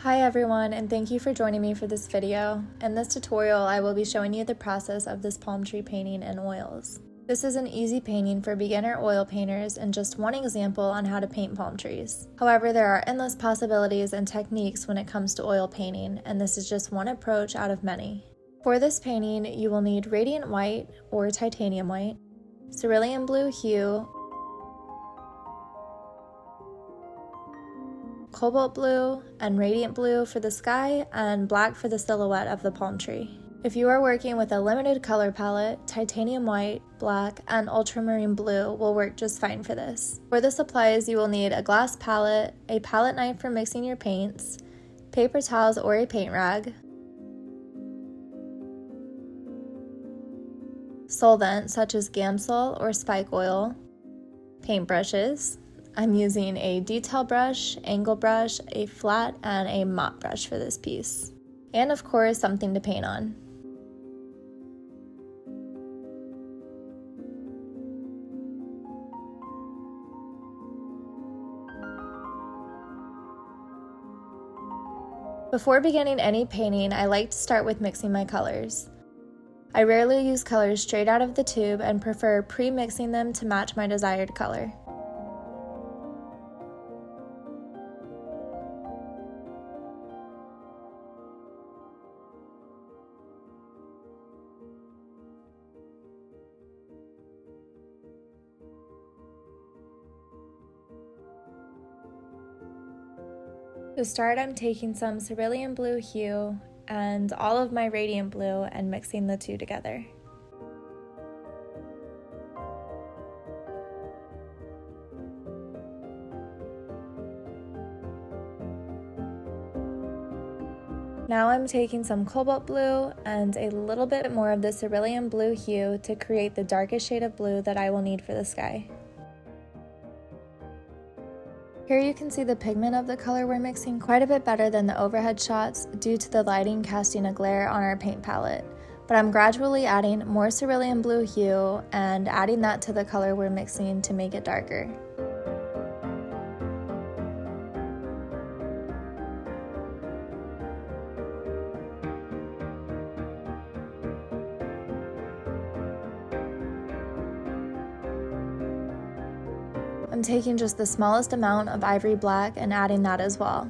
Hi everyone, and thank you for joining me for this video. In this tutorial, I will be showing you the process of this palm tree painting in oils. This is an easy painting for beginner oil painters and just one example on how to paint palm trees. However, there are endless possibilities and techniques when it comes to oil painting, and this is just one approach out of many. For this painting, you will need radiant white or titanium white, cerulean blue hue, cobalt blue and radiant blue for the sky, and black for the silhouette of the palm tree. If you are working with a limited color palette, titanium white, black, and ultramarine blue will work just fine for this. For the supplies, you will need a glass palette, a palette knife for mixing your paints, paper towels or a paint rag, solvent such as Gamsol or spike oil, paintbrushes. I'm using a detail brush, angle brush, a flat, and a mop brush for this piece. And of course, something to paint on. Before beginning any painting, I like to start with mixing my colors. I rarely use colors straight out of the tube and prefer pre-mixing them to match my desired color. To start, I'm taking some cerulean blue hue and all of my radiant blue and mixing the two together. Now I'm taking some cobalt blue and a little bit more of the cerulean blue hue to create the darkest shade of blue that I will need for the sky. Here you can see the pigment of the color we're mixing quite a bit better than the overhead shots due to the lighting casting a glare on our paint palette. But I'm gradually adding more cerulean blue hue and adding that to the color we're mixing to make it darker. I'm taking just the smallest amount of ivory black and adding that as well.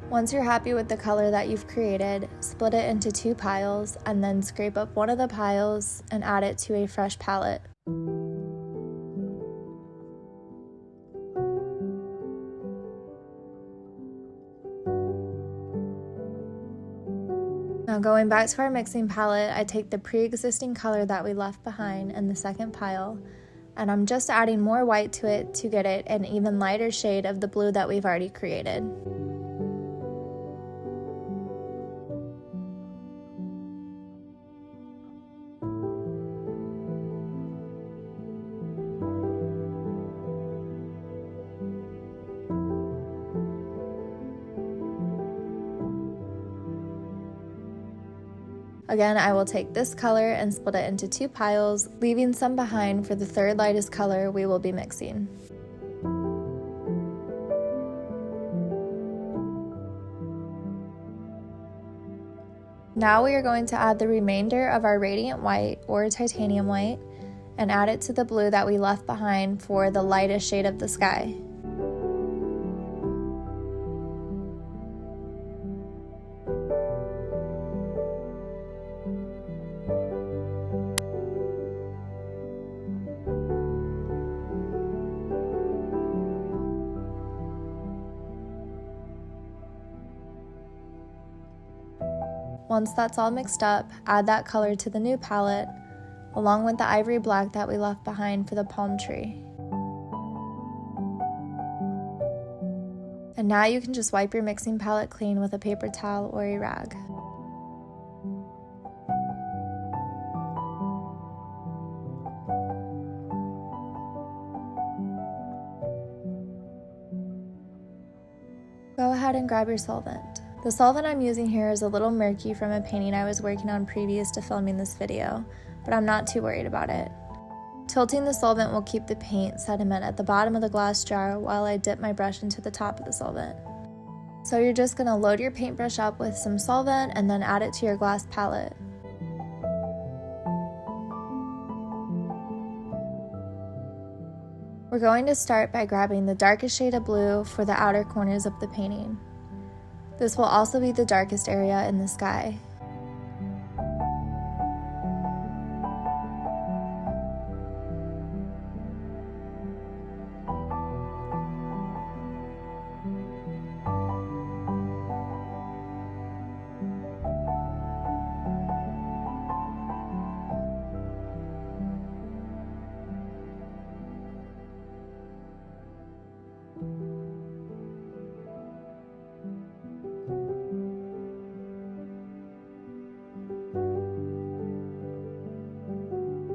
Once you're happy with the color that you've created, split it into two piles and then scrape up one of the piles and add it to a fresh palette. Now going back to our mixing palette, I take the pre-existing color that we left behind in the second pile, and I'm just adding more white to it to get it an even lighter shade of the blue that we've already created. Again, I will take this color and split it into two piles, leaving some behind for the third lightest color we will be mixing. Now we are going to add the remainder of our radiant white or titanium white and add it to the blue that we left behind for the lightest shade of the sky. Once that's all mixed up, add that color to the new palette, along with the ivory black that we left behind for the palm tree. And now you can just wipe your mixing palette clean with a paper towel or a rag. Go ahead and grab your solvent. The solvent I'm using here is a little murky from a painting I was working on previous to filming this video, but I'm not too worried about it. Tilting the solvent will keep the paint sediment at the bottom of the glass jar while I dip my brush into the top of the solvent. So you're just going to load your paintbrush up with some solvent and then add it to your glass palette. We're going to start by grabbing the darkest shade of blue for the outer corners of the painting. This will also be the darkest area in the sky.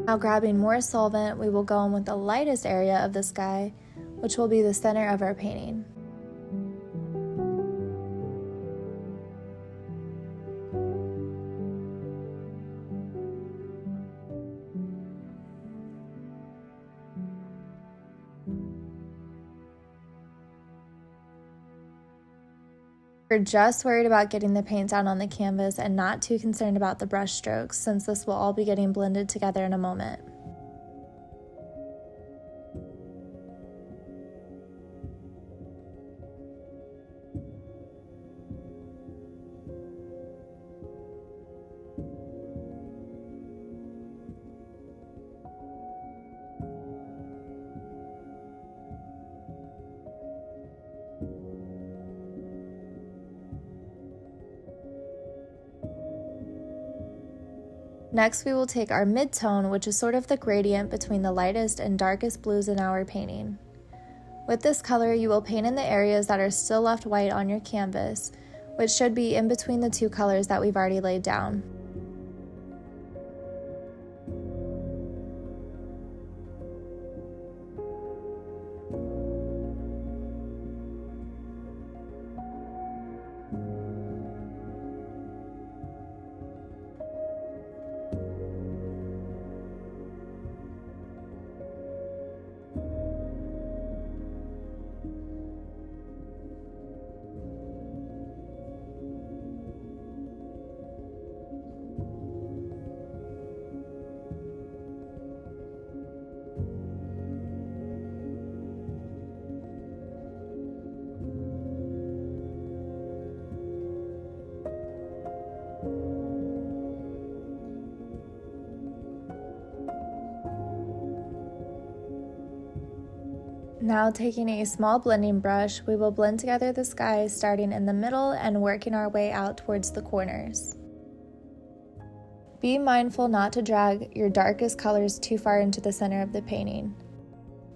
Now grabbing more solvent, we will go in with the lightest area of the sky, which will be the center of our painting. We're just worried about getting the paint down on the canvas and not too concerned about the brush strokes, since this will all be getting blended together in a moment. Next, we will take our mid-tone, which is sort of the gradient between the lightest and darkest blues in our painting. With this color, you will paint in the areas that are still left white on your canvas, which should be in between the two colors that we've already laid down. Now taking a small blending brush, we will blend together the sky starting in the middle and working our way out towards the corners. Be mindful not to drag your darkest colors too far into the center of the painting.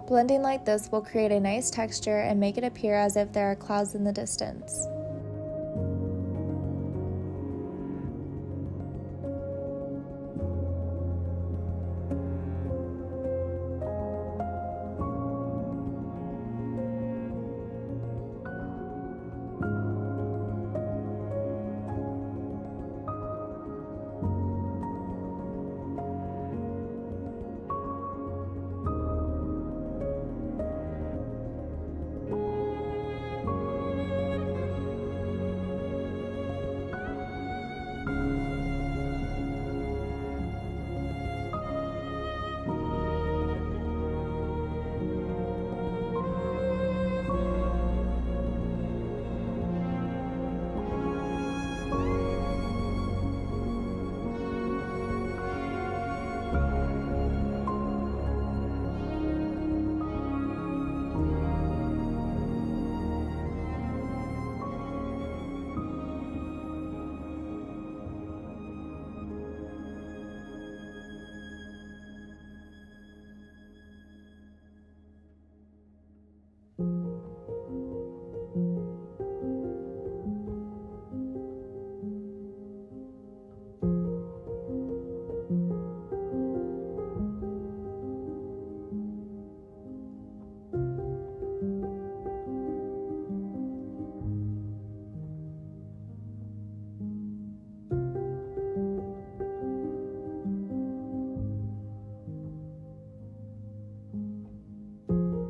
Blending like this will create a nice texture and make it appear as if there are clouds in the distance.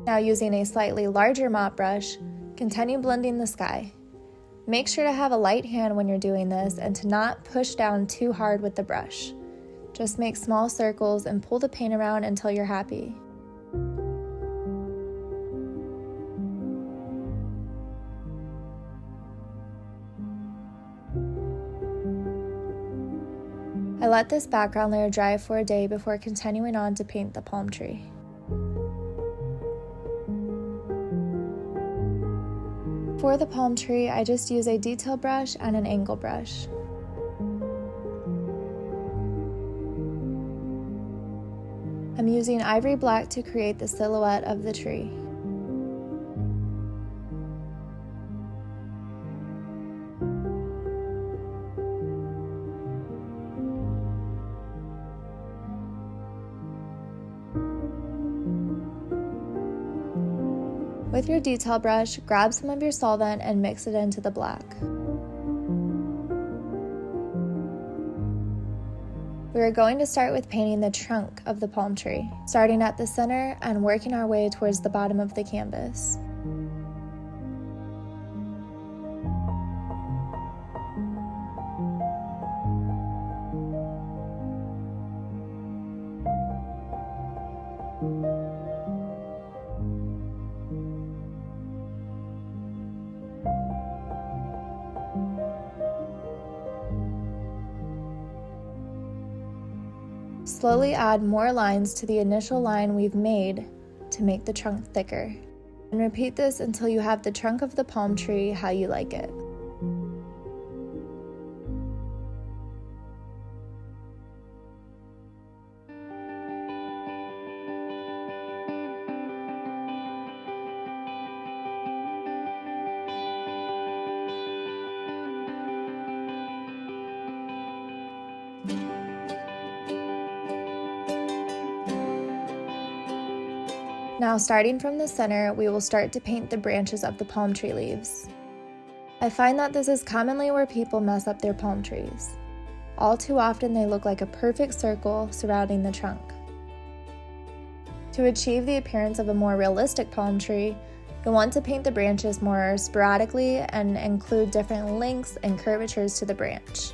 Now, using a slightly larger mop brush, continue blending the sky. Make sure to have a light hand when you're doing this and to not push down too hard with the brush. Just make small circles and pull the paint around until you're happy. I let this background layer dry for a day before continuing on to paint the palm tree. For the palm tree, I just use a detail brush and an angle brush. I'm using ivory black to create the silhouette of the tree. With your detail brush, grab some of your solvent and mix it into the black. We are going to start with painting the trunk of the palm tree, starting at the center and working our way towards the bottom of the canvas. Slowly add more lines to the initial line we've made to make the trunk thicker. And repeat this until you have the trunk of the palm tree how you like it. Now, starting from the center, we will start to paint the branches of the palm tree leaves. I find that this is commonly where people mess up their palm trees. All too often they look like a perfect circle surrounding the trunk. To achieve the appearance of a more realistic palm tree, you'll want to paint the branches more sporadically and include different lengths and curvatures to the branch.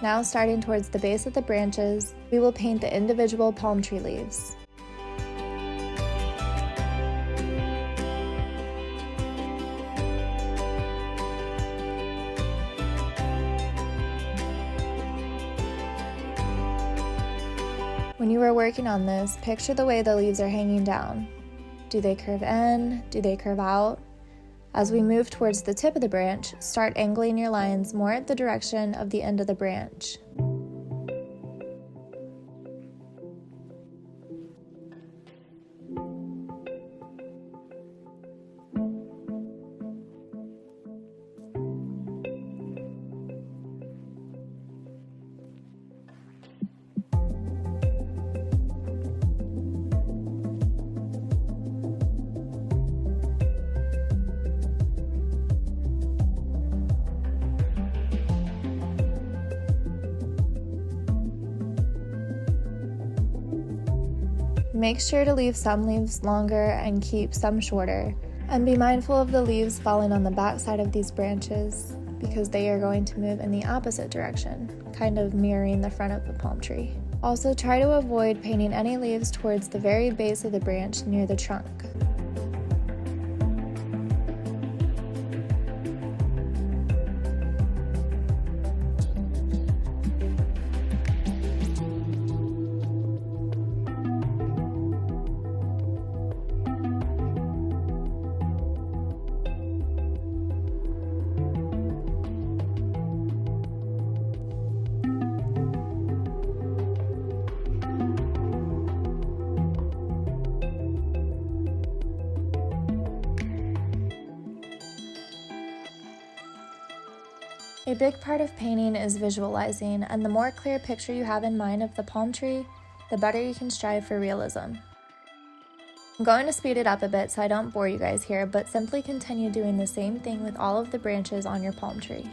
Now, starting towards the base of the branches, we will paint the individual palm tree leaves. When you are working on this, picture the way the leaves are hanging down. Do they curve in? Do they curve out? As we move towards the tip of the branch, start angling your lines more at the direction of the end of the branch. Make sure to leave some leaves longer and keep some shorter. And be mindful of the leaves falling on the back side of these branches because they are going to move in the opposite direction, kind of mirroring the front of the palm tree. Also, try to avoid painting any leaves towards the very base of the branch near the trunk. A big part of painting is visualizing, and the more clear picture you have in mind of the palm tree, the better you can strive for realism. I'm going to speed it up a bit so I don't bore you guys here, but simply continue doing the same thing with all of the branches on your palm tree.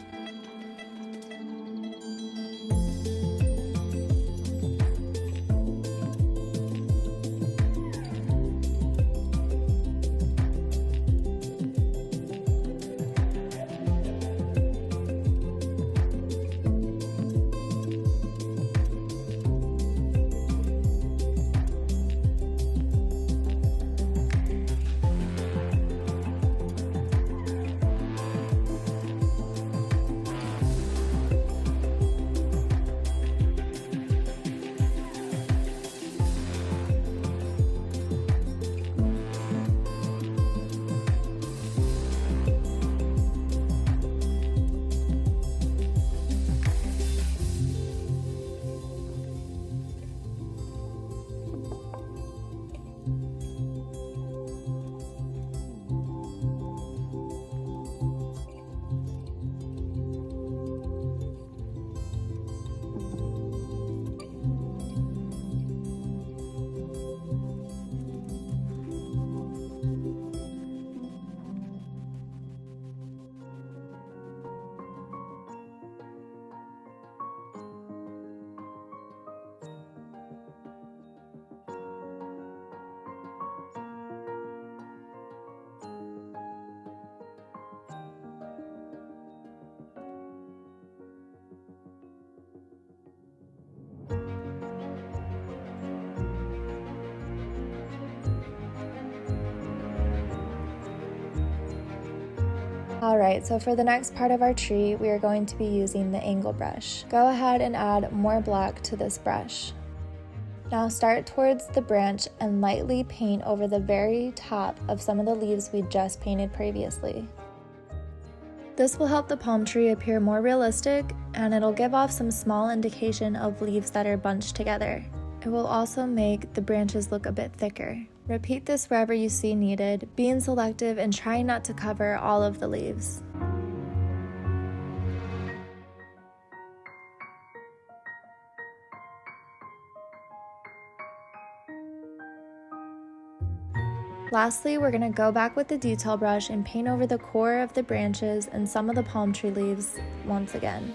Alright, so for the next part of our tree, we are going to be using the angle brush. Go ahead and add more black to this brush. Now start towards the branch and lightly paint over the very top of some of the leaves we just painted previously. This will help the palm tree appear more realistic, and it'll give off some small indication of leaves that are bunched together. It will also make the branches look a bit thicker. Repeat this wherever you see needed, being selective and trying not to cover all of the leaves. Lastly, we're going to go back with the detail brush and paint over the core of the branches and some of the palm tree leaves once again.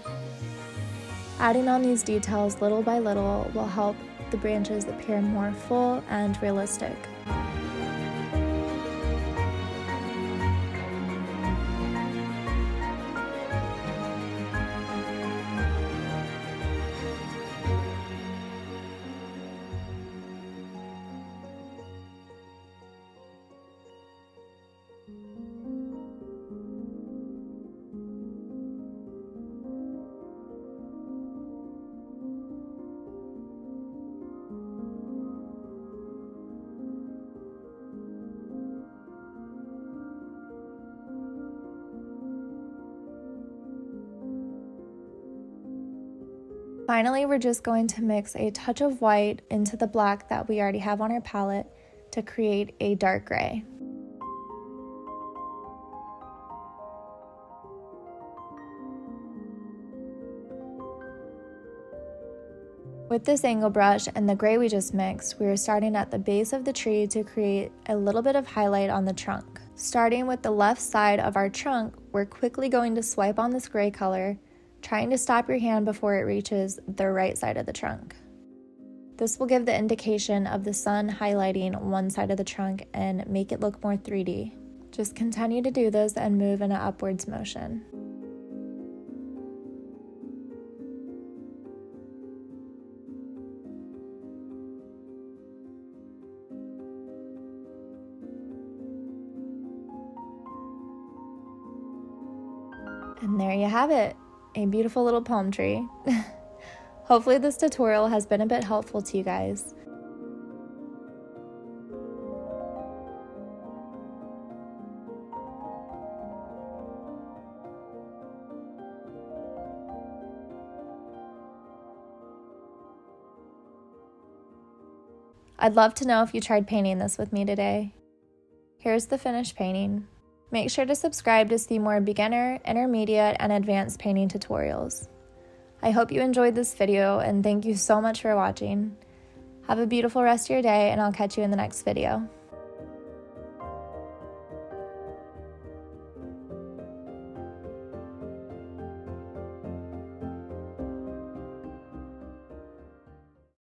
Adding on these details little by little will help the branches appear more full and realistic. Finally, we're just going to mix a touch of white into the black that we already have on our palette to create a dark gray. With this angle brush and the gray we just mixed, we are starting at the base of the tree to create a little bit of highlight on the trunk. Starting with the left side of our trunk, we're quickly going to swipe on this gray color, trying to stop your hand before it reaches the right side of the trunk. This will give the indication of the sun highlighting one side of the trunk and make it look more 3D. Just continue to do this and move in an upwards motion. And there you have it, a beautiful little palm tree. Hopefully this tutorial has been a bit helpful to you guys. I'd love to know if you tried painting this with me today. Here's the finished painting. Make sure to subscribe to see more beginner, intermediate, and advanced painting tutorials. I hope you enjoyed this video and thank you so much for watching. Have a beautiful rest of your day and I'll catch you in the next video.